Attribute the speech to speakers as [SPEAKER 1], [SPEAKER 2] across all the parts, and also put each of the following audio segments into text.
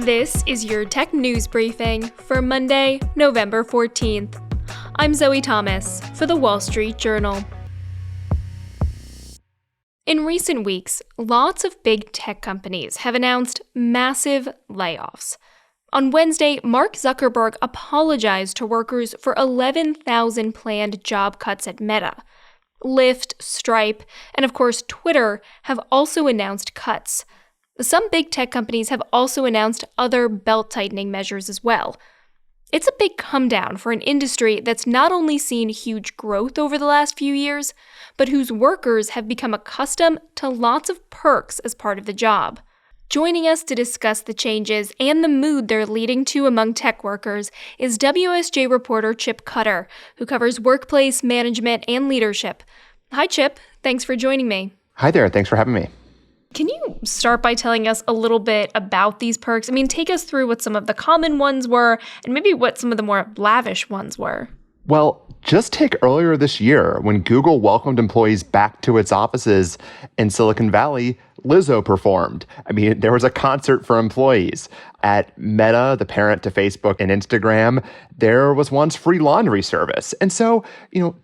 [SPEAKER 1] This is your tech news briefing for Monday, November 14th. I'm Zoe Thomas for the Wall Street Journal. In recent weeks, lots of big tech companies have announced massive layoffs. On Wednesday, Mark Zuckerberg apologized to workers for 11,000 planned job cuts at Meta. Lyft, Stripe, and of course Twitter have also announced cuts. Some big tech companies have also announced other belt-tightening measures as well. It's a big come down for an industry that's not only seen huge growth over the last few years, but whose workers have become accustomed to lots of perks as part of the job. Joining us to discuss the changes and the mood they're leading to among tech workers is WSJ reporter Chip Cutter, who covers workplace, management, and leadership. Hi, Chip. Thanks for joining me.
[SPEAKER 2] Hi there. Thanks for having me.
[SPEAKER 1] Can you start by telling us a little bit about these perks? Take us through what some of the common ones were and maybe what some of the more lavish ones were.
[SPEAKER 2] Well, just take earlier this year when Google welcomed employees back to its offices in Silicon Valley, Lizzo performed. There was a concert for employees. At Meta, the parent to Facebook and Instagram, there was once free laundry service. And so,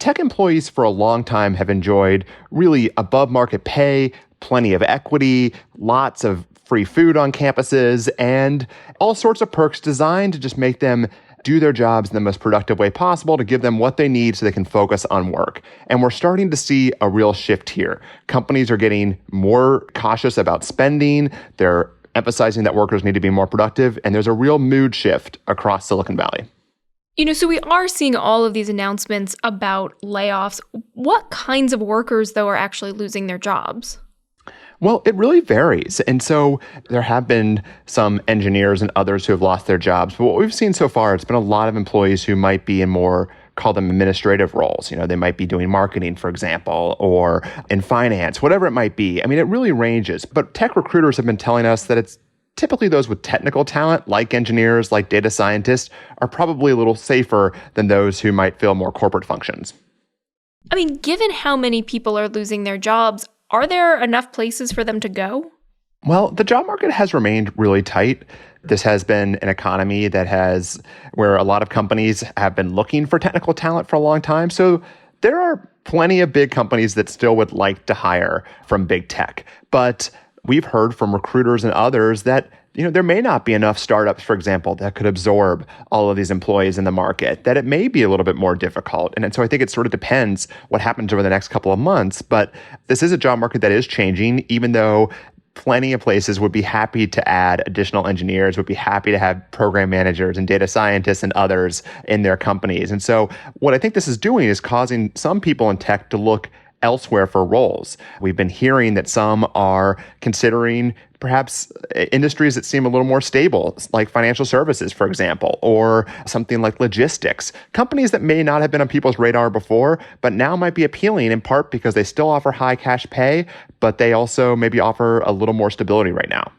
[SPEAKER 2] tech employees for a long time have enjoyed really above market pay, plenty of equity, lots of free food on campuses, and all sorts of perks designed to just make them do their jobs in the most productive way possible, to give them what they need so they can focus on work. And we're starting to see a real shift here. Companies are getting more cautious about spending. They're emphasizing that workers need to be more productive, and there's a real mood shift across Silicon Valley.
[SPEAKER 1] So we are seeing all of these announcements about layoffs. What kinds of workers, though, are actually losing their jobs?
[SPEAKER 2] Well, it really varies. And so there have been some engineers and others who have lost their jobs. But what we've seen so far, it's been a lot of employees who might be in more, call them administrative roles. They might be doing marketing, for example, or in finance, whatever it might be. It really ranges. But tech recruiters have been telling us that it's typically those with technical talent, like engineers, like data scientists, are probably a little safer than those who might fill more corporate functions.
[SPEAKER 1] Given how many people are losing their jobs, are there enough places for them to go?
[SPEAKER 2] Well, the job market has remained really tight. This has been an economy where a lot of companies have been looking for technical talent for a long time. So there are plenty of big companies that still would like to hire from big tech. But we've heard from recruiters and others that there may not be enough startups, for example, that could absorb all of these employees in the market, that it may be a little bit more difficult. And so I think it sort of depends what happens over the next couple of months. But this is a job market that is changing, even though plenty of places would be happy to add additional engineers, would be happy to have program managers and data scientists and others in their companies. And so what I think this is doing is causing some people in tech to look elsewhere for roles. We've been hearing that some are considering perhaps industries that seem a little more stable, like financial services, for example, or something like logistics. Companies that may not have been on people's radar before, but now might be appealing in part because they still offer high cash pay, but they also maybe offer a little more stability right now.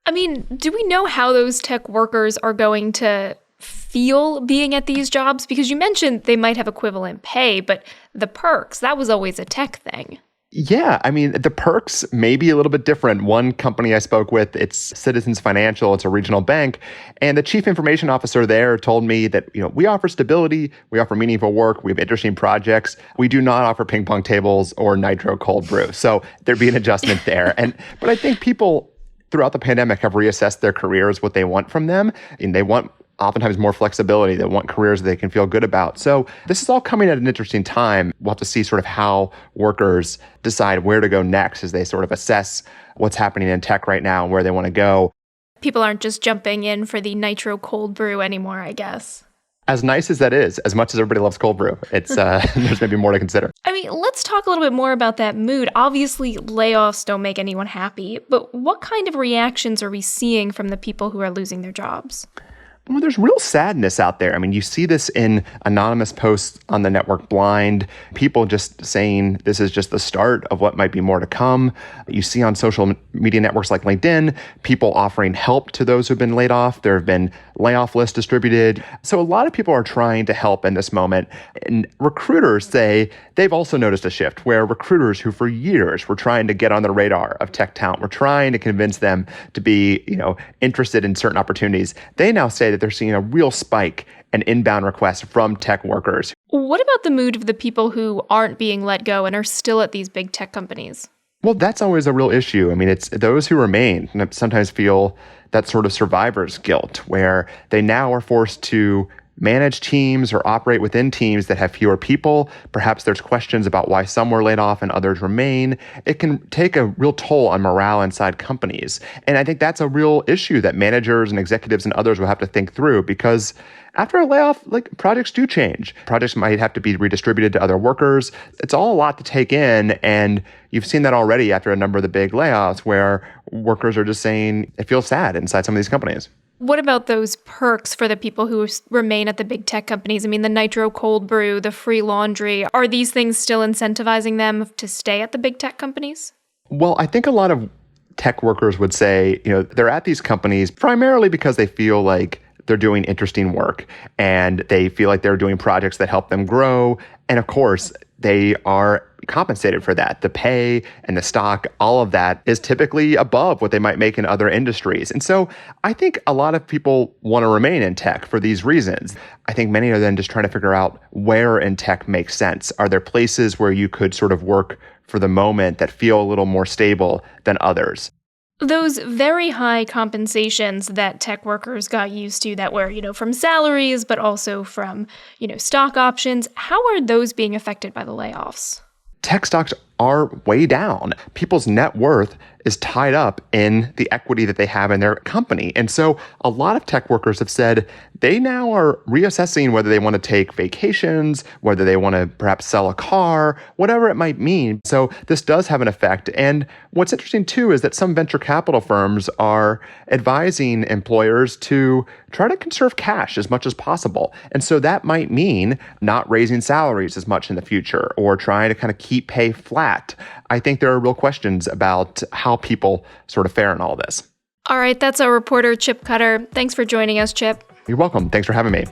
[SPEAKER 1] Do we know how those tech workers are going to feel being at these jobs? Because you mentioned they might have equivalent pay, but the perks, that was always a tech thing.
[SPEAKER 2] Yeah, the perks may be a little bit different. One company I spoke with, it's Citizens Financial, it's a regional bank, and the chief information officer there told me that, we offer stability, we offer meaningful work, we have interesting projects. We do not offer ping pong tables or nitro cold brew. So there'd be an adjustment there. But I think people throughout the pandemic have reassessed their careers, what they want from them, and they want oftentimes more flexibility. They want careers they can feel good about. So this is all coming at an interesting time. We'll have to see sort of how workers decide where to go next as they sort of assess what's happening in tech right now and where they want to go.
[SPEAKER 1] People aren't just jumping in for the nitro cold brew anymore, I guess.
[SPEAKER 2] As nice as that is, as much as everybody loves cold brew, it's there's maybe more to consider.
[SPEAKER 1] Let's talk a little bit more about that mood. Obviously, layoffs don't make anyone happy, but what kind of reactions are we seeing from the people who are losing their jobs?
[SPEAKER 2] Well, there's real sadness out there. I mean, you see this in anonymous posts on the network Blind, people just saying this is just the start of what might be more to come. You see on social media networks like LinkedIn, people offering help to those who've been laid off. There have been layoff lists distributed. So a lot of people are trying to help in this moment. And recruiters say they've also noticed a shift where recruiters who for years were trying to get on the radar of tech talent, were trying to convince them to be, interested in certain opportunities. They now say that they're seeing a real spike in inbound requests from tech workers.
[SPEAKER 1] What about the mood of the people who aren't being let go and are still at these big tech companies?
[SPEAKER 2] Well, that's always a real issue. I mean, it's those who remain sometimes feel that sort of survivor's guilt where they now are forced to manage teams or operate within teams that have fewer people. Perhaps there's questions about why some were laid off and others remain. It can take a real toll on morale inside companies. And I think that's a real issue that managers and executives and others will have to think through, because after a layoff, projects do change. Projects might have to be redistributed to other workers. It's all a lot to take in. And you've seen that already after a number of the big layoffs where workers are just saying it feels sad inside some of these companies.
[SPEAKER 1] What about those perks for the people who remain at the big tech companies? I mean, the nitro cold brew, the free laundry, are these things still incentivizing them to stay at the big tech companies?
[SPEAKER 2] Well, I think a lot of tech workers would say, they're at these companies primarily because they feel like they're doing interesting work and they feel like they're doing projects that help them grow. And of course, they are compensated for that. The pay and the stock, all of that is typically above what they might make in other industries. And so I think a lot of people want to remain in tech for these reasons. I think many are then just trying to figure out where in tech makes sense. Are there places where you could sort of work for the moment that feel a little more stable than others?
[SPEAKER 1] Those very high compensations that tech workers got used to that were, from salaries, but also from, stock options, how are those being affected by the layoffs?
[SPEAKER 2] Tech stocks are way down. People's net worth is tied up in the equity that they have in their company. And so a lot of tech workers have said they now are reassessing whether they want to take vacations, whether they want to perhaps sell a car, whatever it might mean. So this does have an effect. And what's interesting too is that some venture capital firms are advising employers to try to conserve cash as much as possible. And so that might mean not raising salaries as much in the future or trying to kind of keep pay flat. I think there are real questions about how people sort of fare in all this.
[SPEAKER 1] All right, that's our reporter, Chip Cutter. Thanks for joining us, Chip.
[SPEAKER 2] You're welcome. Thanks for having me.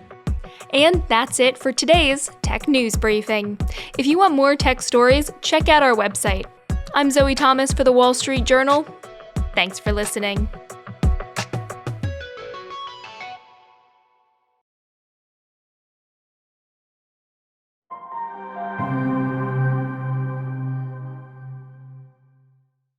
[SPEAKER 1] And that's it for today's Tech News Briefing. If you want more tech stories, check out our website. I'm Zoe Thomas for the Wall Street Journal. Thanks for listening.